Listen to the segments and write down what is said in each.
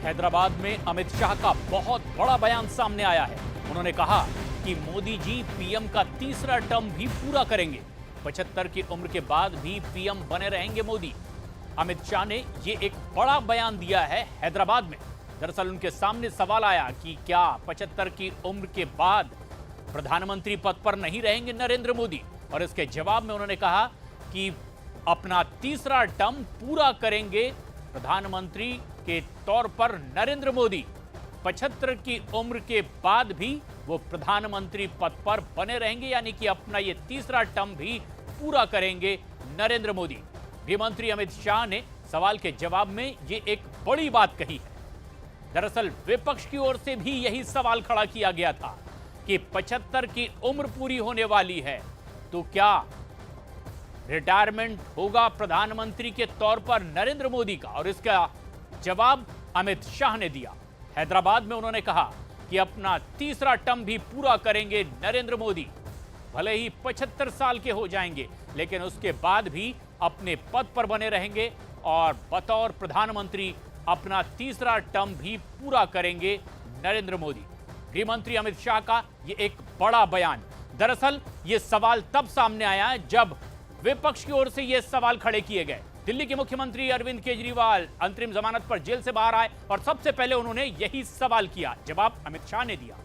हैदराबाद में अमित शाह का बहुत बड़ा बयान सामने आया है। उन्होंने कहा कि मोदी जी पीएम का तीसरा टर्म भी पूरा करेंगे। 75 की उम्र के बाद भी पीएम बने रहेंगे मोदी। अमित शाह ने ये एक बड़ा बयान दिया है हैदराबाद में। दरअसल उनके सामने सवाल आया कि क्या 75 की उम्र के बाद प्रधानमंत्री पद पर नहीं रहेंगे नरेंद्र मोदी, और इसके जवाब में उन्होंने कहा कि अपना तीसरा टर्म पूरा करेंगे प्रधानमंत्री के तौर पर नरेंद्र मोदी। 75 की उम्र के बाद भी वो प्रधानमंत्री पद पर बने रहेंगे, यानी कि अपना ये तीसरा टर्म भी पूरा करेंगे नरेंद्र मोदी। गृहमंत्री अमित शाह ने सवाल के जवाब में ये एक बड़ी बात कही है। दरअसल विपक्ष की ओर से भी यही सवाल खड़ा किया गया था कि 75 की उम्र पूरी होने वाली है तो क्या रिटायरमेंट होगा प्रधानमंत्री के तौर पर नरेंद्र मोदी का, और इसका जवाब अमित शाह ने दिया। हैदराबाद में उन्होंने कहा कि अपना तीसरा टर्म भी पूरा करेंगे नरेंद्र मोदी। भले ही 75 साल के हो जाएंगे, लेकिन उसके बाद भी अपने पद पर बने रहेंगे और बतौर प्रधानमंत्री अपना तीसरा टर्म भी पूरा करेंगे नरेंद्र मोदी। गृहमंत्री अमित शाह का यह एक बड़ा बयान। दरअसल यह सवाल तब सामने आया जब विपक्ष की ओर से यह सवाल खड़े किए गए। दिल्ली के मुख्यमंत्री अरविंद केजरीवाल अंतरिम जमानत पर जेल से बाहर आए और सबसे पहले उन्होंने यही सवाल किया। जवाब अमित शाह ने दिया।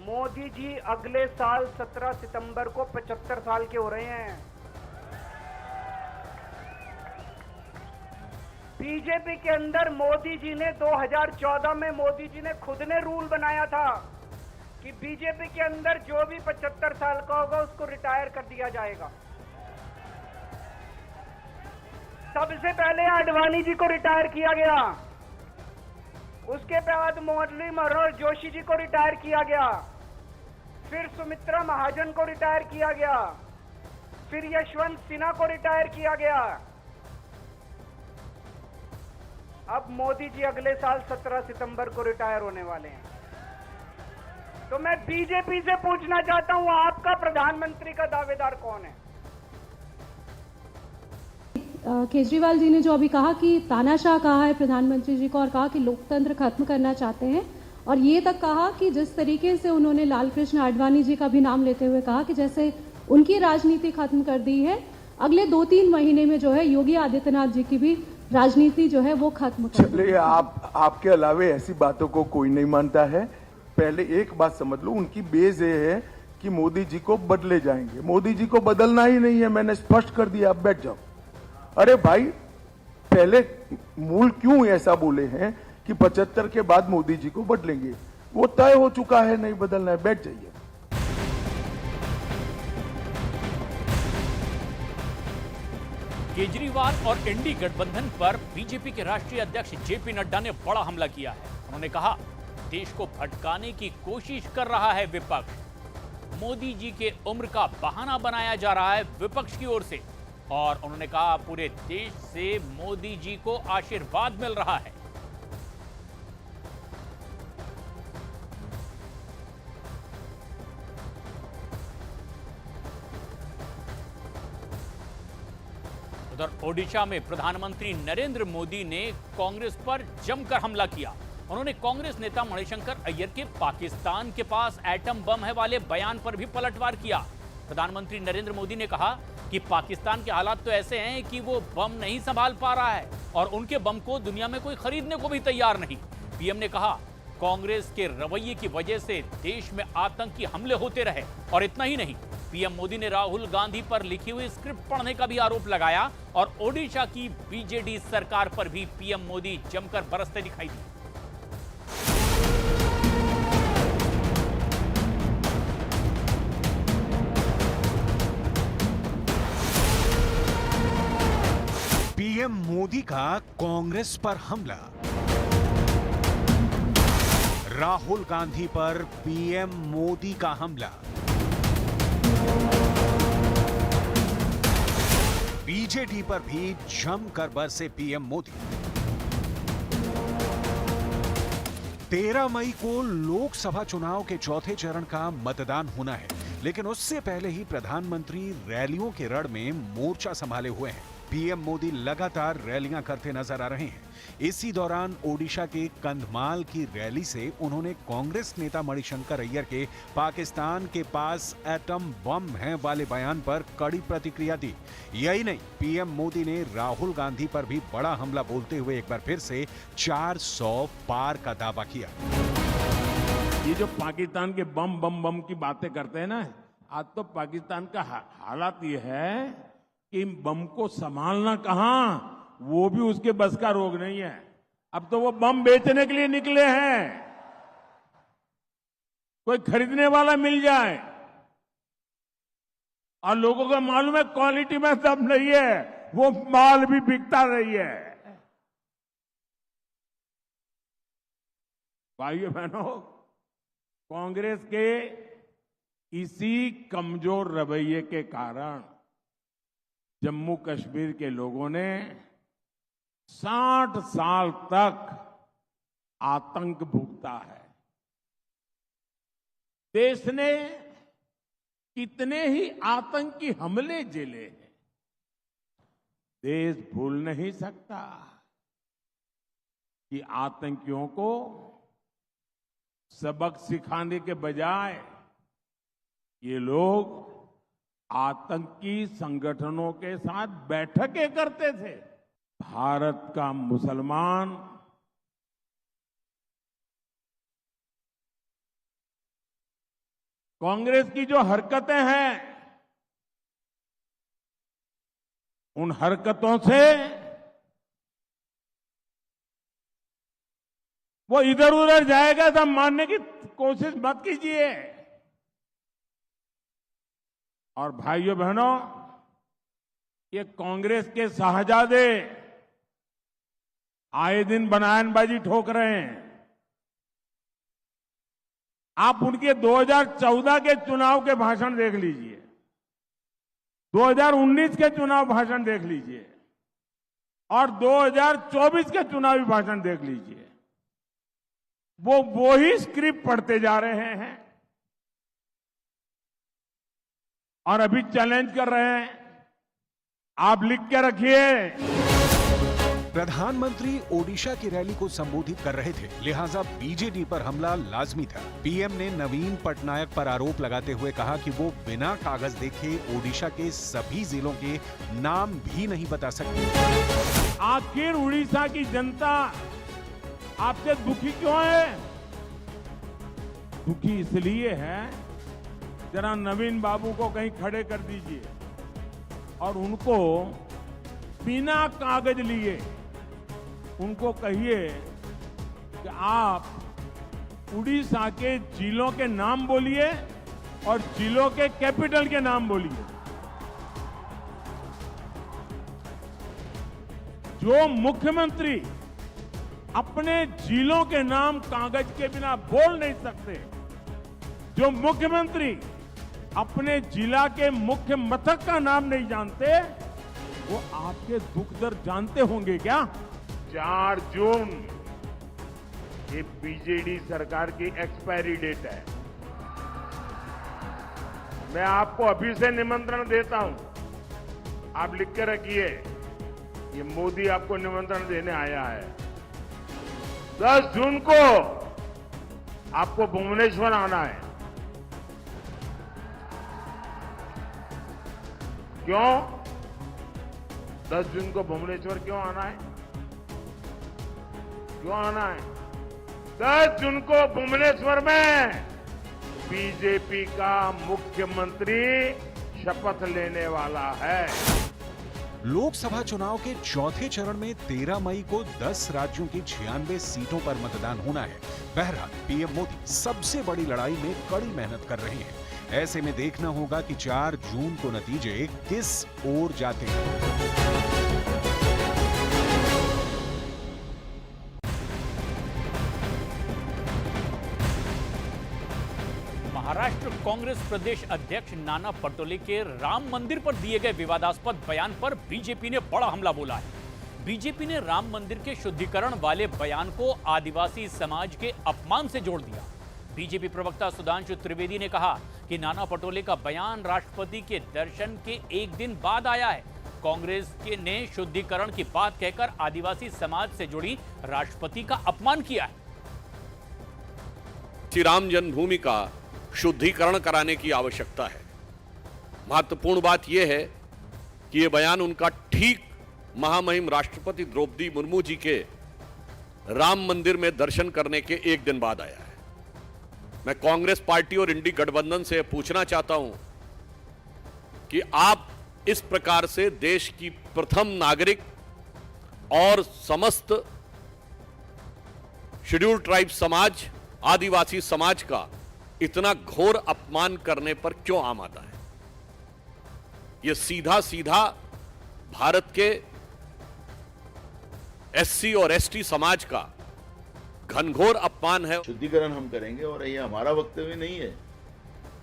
मोदी जी अगले साल 17 सितंबर को 75 साल के हो रहे हैं। बीजेपी के अंदर मोदी जी ने 2014 में मोदी जी ने खुद ने रूल बनाया था कि बीजेपी के अंदर जो भी 75 साल का होगा उसको रिटायर कर दिया जाएगा। सबसे पहले आडवाणी जी को रिटायर किया गया, उसके बाद मुरली मनोहर जोशी जी को रिटायर किया गया, फिर सुमित्रा महाजन को रिटायर किया गया, फिर यशवंत सिन्हा को रिटायर किया गया। अब मोदी जी अगले साल 17 सितंबर को रिटायर होने वाले हैं। तो मैं बीजेपी से पूछना चाहता हूं, आपका प्रधानमंत्री का दावेदार कौन है? केजरीवाल जी ने जो अभी कहा कि तानाशाह कहा है प्रधानमंत्री जी को और कहा कि लोकतंत्र खत्म करना चाहते हैं, और ये तक कहा कि जिस तरीके से उन्होंने लाल कृष्ण आडवाणी जी का भी नाम लेते हुए कहा कि जैसे उनकी राजनीति खत्म कर दी है, अगले 2-3 महीने में जो है योगी आदित्यनाथ जी की भी राजनीति जो है वो खत्म कर। चलिए, आपके अलावे ऐसी बातों को कोई नहीं मानता है। पहले एक बात समझ लो, उनकी बेस ये है कि मोदी जी को बदले जाएंगे। मोदी जी को बदलना ही नहीं है, मैंने स्पष्ट कर दिया। आप बैठ जाओ। अरे भाई, पहले मूल क्यों ऐसा बोले हैं कि 75 के बाद मोदी जी को बदलेंगे? वो तय हो चुका है, नहीं बदलना है। बैठ जाइए। केजरीवाल और इंडी गठबंधन पर बीजेपी के राष्ट्रीय अध्यक्ष जेपी नड्डा ने बड़ा हमला किया है। उन्होंने कहा, देश को भटकाने की कोशिश कर रहा है विपक्ष। मोदी जी के उम्र का बहाना बनाया जा रहा है विपक्ष की ओर से, और उन्होंने कहा पूरे देश से मोदी जी को आशीर्वाद मिल रहा है। उधर ओडिशा में प्रधानमंत्री नरेंद्र मोदी ने कांग्रेस पर जमकर हमला किया। उन्होंने कांग्रेस नेता मणिशंकर अय्यर के पाकिस्तान के पास एटम बम है वाले बयान पर भी पलटवार किया। प्रधानमंत्री नरेंद्र मोदी ने कहा कि पाकिस्तान के हालात तो ऐसे हैं कि वो बम नहीं संभाल पा रहा है और उनके बम को दुनिया में कोई खरीदने को भी तैयार नहीं। पीएम ने कहा, कांग्रेस के रवैये की वजह से देश में आतंकी हमले होते रहे। और इतना ही नहीं, पीएम मोदी ने राहुल गांधी पर लिखी हुई स्क्रिप्ट पढ़ने का भी आरोप लगाया, और ओडिशा की बीजेडी सरकार पर भी पीएम मोदी जमकर बरसते दिखाई दिए। पीएम मोदी का कांग्रेस पर हमला। राहुल गांधी पर पीएम मोदी का हमला। बीजेडी पर भी जमकर बरसे पीएम मोदी। 13 मई को लोकसभा चुनाव के चौथे चरण का मतदान होना है, लेकिन उससे पहले ही प्रधानमंत्री रैलियों के रड़ में मोर्चा संभाले हुए हैं। पीएम मोदी लगातार रैलियां करते नजर आ रहे हैं। इसी दौरान ओडिशा के कंधमाल की रैली से उन्होंने कांग्रेस नेता मणिशंकर अय्यर के पाकिस्तान के पास एटम बम है वाले बयान पर कड़ी प्रतिक्रिया दी। यही नहीं, पीएम मोदी ने राहुल गांधी पर भी बड़ा हमला बोलते हुए एक बार फिर से 400 पार का दावा किया। ये जो पाकिस्तान के बम बम बम की बातें करते हैं ना, आज तो पाकिस्तान का हालात ये है कि बम को संभालना कहां, वो भी उसके बस का रोग नहीं है। अब तो वो बम बेचने के लिए निकले हैं, कोई खरीदने वाला मिल जाए। और लोगों को मालूम है क्वालिटी में दम नहीं है, वो माल भी बिकता नहीं है। भाइयों बहनों, कांग्रेस के इसी कमजोर रवैये के कारण जम्मू कश्मीर के लोगों ने 60 साल तक आतंक भुगता है। देश ने कितने ही आतंकी हमले झेले हैं, देश भूल नहीं सकता कि आतंकियों को सबक सिखाने के बजाय ये लोग आतंकी संगठनों के साथ बैठकें करते थे। भारत का मुसलमान कांग्रेस की जो हरकतें हैं, उन हरकतों से वो इधर उधर जाएगा सब मानने की कोशिश मत कीजिए। और भाइयों बहनों, ये कांग्रेस के शाहजादे आए दिन बयानबाजी ठोक रहे हैं। आप उनके 2014 के चुनाव के भाषण देख लीजिए, 2019 के चुनाव भाषण देख लीजिए और 2024 के चुनावी भाषण देख लीजिए। वो ही स्क्रिप्ट पढ़ते जा रहे हैं और अभी चैलेंज कर रहे हैं, आप लिख के रखिए। प्रधानमंत्री ओडिशा की रैली को संबोधित कर रहे थे, लिहाजा बीजेडी पर हमला लाजमी था। पीएम ने नवीन पटनायक पर आरोप लगाते हुए कहा कि वो बिना कागज देखे ओडिशा के सभी जिलों के नाम भी नहीं बता सकते। आखिर उड़ीसा की जनता आपसे दुखी क्यों है? दुखी इसलिए है, जरा नवीन बाबू को कहीं खड़े कर दीजिए और उनको बिना कागज लिए उनको कहिए कि आप उड़ीसा के जिलों के नाम बोलिए और जिलों के कैपिटल के नाम बोलिए। जो मुख्यमंत्री अपने जिलों के नाम कागज के बिना बोल नहीं सकते, जो मुख्यमंत्री अपने जिला के मुख्य मथक का नाम नहीं जानते, वो आपके दुख दर्द जानते होंगे क्या? 4 जून ये बीजेडी सरकार की एक्सपायरी डेट है। मैं आपको अभी से निमंत्रण देता हूं, आप लिख के रखिए, ये मोदी आपको निमंत्रण देने आया है। 10 जून को आपको भुवनेश्वर आना है। क्यों 10 जून को भुवनेश्वर क्यों आना है? क्यों आना है? 10 जून को भुवनेश्वर में बीजेपी का मुख्यमंत्री शपथ लेने वाला है। लोकसभा चुनाव के चौथे चरण में 13 मई को 10 राज्यों की 96 सीटों पर मतदान होना है। बहरहाल पीएम मोदी सबसे बड़ी लड़ाई में कड़ी मेहनत कर रहे हैं। ऐसे में देखना होगा कि 4 जून को नतीजे किस ओर जाते हैं। महाराष्ट्र कांग्रेस प्रदेश अध्यक्ष नाना पटोले के राम मंदिर पर दिए गए विवादास्पद बयान पर बीजेपी ने बड़ा हमला बोला है। बीजेपी ने राम मंदिर के शुद्धिकरण वाले बयान को आदिवासी समाज के अपमान से जोड़ दिया। बीजेपी प्रवक्ता सुधांशु त्रिवेदी ने कहा कि नाना पटोले का बयान राष्ट्रपति के दर्शन के एक दिन बाद आया है। कांग्रेस के ने शुद्धिकरण की बात कहकर आदिवासी समाज से जुड़ी राष्ट्रपति का अपमान किया है। श्री राम जन्मभूमि का शुद्धिकरण कराने की आवश्यकता है। महत्वपूर्ण बात यह है कि यह बयान उनका ठीक महामहिम राष्ट्रपति द्रौपदी मुर्मू जी के राम मंदिर में दर्शन करने के एक दिन बाद आया है। मैं कांग्रेस पार्टी और इंडी गठबंधन से पूछना चाहता हूं कि आप इस प्रकार से देश की प्रथम नागरिक और समस्त शेड्यूल्ड ट्राइब समाज, आदिवासी समाज का इतना घोर अपमान करने पर क्यों आमादा है? यह सीधा सीधा भारत के एससी और एसटी समाज का घनघोर अपमान है। शुद्धिकरण हम करेंगे और ये हमारा वक्तव्य नहीं है।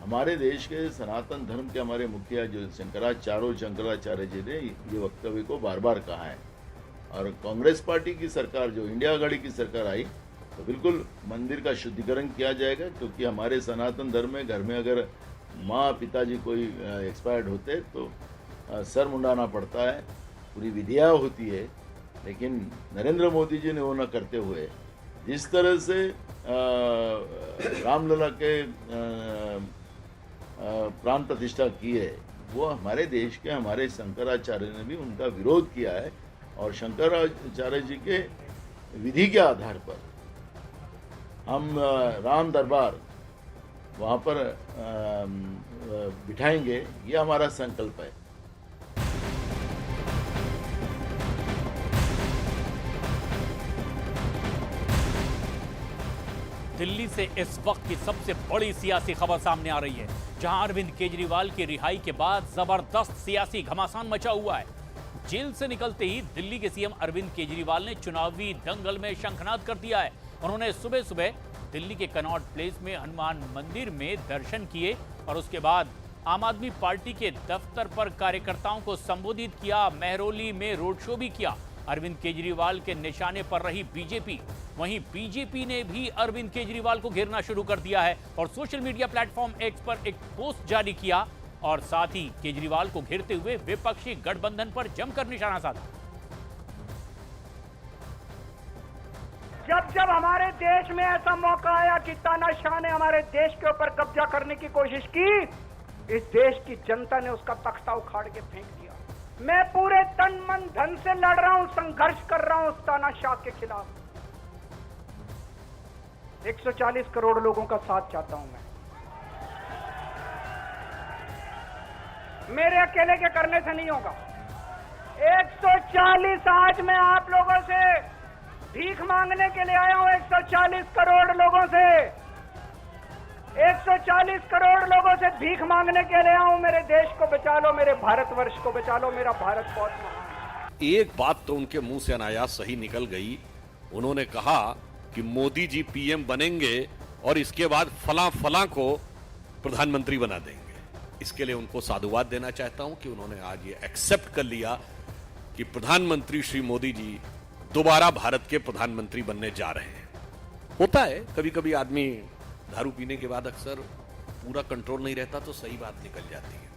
हमारे देश के सनातन धर्म के हमारे मुखिया जो शंकराचार्य जी ने ये वक्तव्य को बार बार कहा है। और कांग्रेस पार्टी की सरकार, जो इंडिया आघाड़ी की सरकार आई, तो बिल्कुल मंदिर का शुद्धिकरण किया जाएगा, क्योंकि हमारे सनातन धर्म में घर में अगर माँ पिताजी कोई एक्सपायर्ड होते तो सर मुंडाना पड़ता है, पूरी विधियाँ होती है। लेकिन नरेंद्र मोदी जी ने वो न करते हुए जिस तरह से रामलला के प्राण प्रतिष्ठा की है, वो हमारे देश के हमारे शंकराचार्य ने भी उनका विरोध किया है। और शंकराचार्य जी के विधि के आधार पर हम राम दरबार वहाँ पर बिठाएंगे, ये हमारा संकल्प है। दिल्ली से इस वक्त की सबसे बड़ी सियासी खबर सामने आ रही है, जहां अरविंद केजरीवाल की रिहाई के बाद जबरदस्त सियासी घमासान मचा हुआ है। जेल से निकलते ही दिल्ली के सीएम अरविंद केजरीवाल ने चुनावी दंगल में शंखनाद कर दिया है। उन्होंने सुबह सुबह दिल्ली के कनॉट प्लेस में हनुमान मंदिर में दर्शन किए और उसके बाद आम आदमी पार्टी के दफ्तर पर कार्यकर्ताओं को संबोधित किया। मेहरौली में रोड शो भी किया। अरविंद केजरीवाल के निशाने पर रही बीजेपी, वहीं बीजेपी ने भी अरविंद केजरीवाल को घेरना शुरू कर दिया है और सोशल मीडिया प्लेटफॉर्म एक्स पर एक पोस्ट जारी किया और साथ ही केजरीवाल को घेरते हुए विपक्षी गठबंधन पर जमकर निशाना साधा। जब जब हमारे देश में ऐसा मौका आया कि तानाशाह ने हमारे देश के ऊपर कब्जा करने की कोशिश की, इस देश की जनता ने उसका तख्ता उखाड़ के फेंक दिया। मैं पूरे तन मन धन से लड़ रहा हूं, संघर्ष कर रहा हूं उस तानाशाह के खिलाफ। 140 करोड़ लोगों का साथ चाहता हूं मैं। मेरे अकेले के करने से नहीं होगा। 140 आज मैं आप लोगों से भीख मांगने के लिए आया हूं। 140 करोड़ लोगों से 140 करोड़ लोगों से भीख मांगने के लिए आया हूं। मेरे देश को बचा लो, मेरे भारतवर्ष को बचा लो, मेरा भारत बहुत महान है। एक बात तो उनके मुंह से अनायास सही निकल गई। उन्होंने कहा कि मोदी जी पीएम बनेंगे और इसके बाद फला फला को प्रधानमंत्री बना देंगे। इसके लिए उनको साधुवाद देना चाहता हूं कि उन्होंने आज ये एक्सेप्ट कर लिया कि प्रधानमंत्री श्री मोदी जी दोबारा भारत के प्रधानमंत्री बनने जा रहे हैं। होता है कभी कभी आदमी दारू पीने के बाद अक्सर पूरा कंट्रोल नहीं रहता तो सही बात निकल जाती है।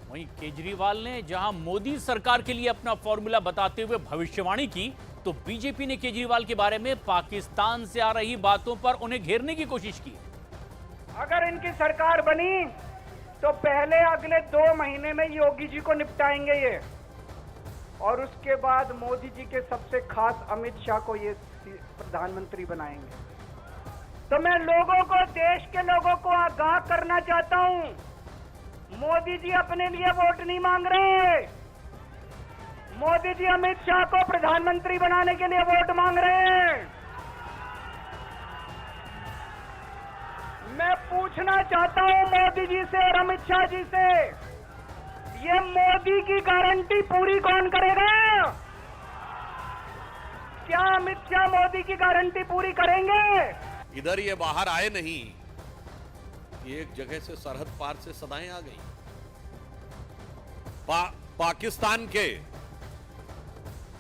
वहीं केजरीवाल ने जहां मोदी सरकार के लिए अपना फॉर्मूला बताते हुए भविष्यवाणी की, तो बीजेपी ने केजरीवाल के बारे में पाकिस्तान से आ रही बातों पर उन्हें घेरने की कोशिश की। अगर इनकी सरकार बनी तो पहले अगले 2 महीने में योगी जी को निपटाएंगे ये, और उसके बाद मोदी जी के सबसे खास अमित शाह को ये प्रधानमंत्री बनाएंगे। तो मैं लोगों को, देश के लोगों को आगाह करना चाहता हूं, मोदी जी अपने लिए वोट नहीं मांग रहे। मोदी जी अमित शाह को प्रधानमंत्री बनाने के लिए वोट मांग रहे हैं। मैं पूछना चाहता हूं मोदी जी से और अमित शाह जी से, ये मोदी की गारंटी पूरी कौन करेगा? क्या अमित शाह मोदी की गारंटी पूरी करेंगे? इधर ये बाहर आए नहीं, एक जगह से सरहद पार से सदाएं आ गई। पाकिस्तान के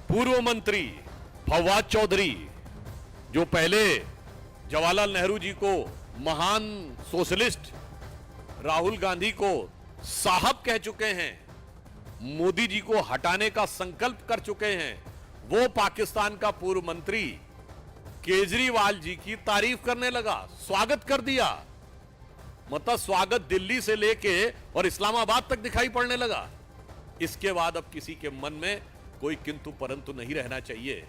पूर्व मंत्री फवाद चौधरी, जो पहले जवाहरलाल नेहरू जी को महान सोशलिस्ट, राहुल गांधी को साहब कह चुके हैं, मोदी जी को हटाने का संकल्प कर चुके हैं, वो पाकिस्तान का पूर्व मंत्री केजरीवाल जी की तारीफ करने लगा, स्वागत कर दिया। मतलब स्वागत दिल्ली से लेके और इस्लामाबाद तक दिखाई पड़ने लगा। इसके बाद अब किसी के मन में कोई किंतु परंतु नहीं रहना चाहिए।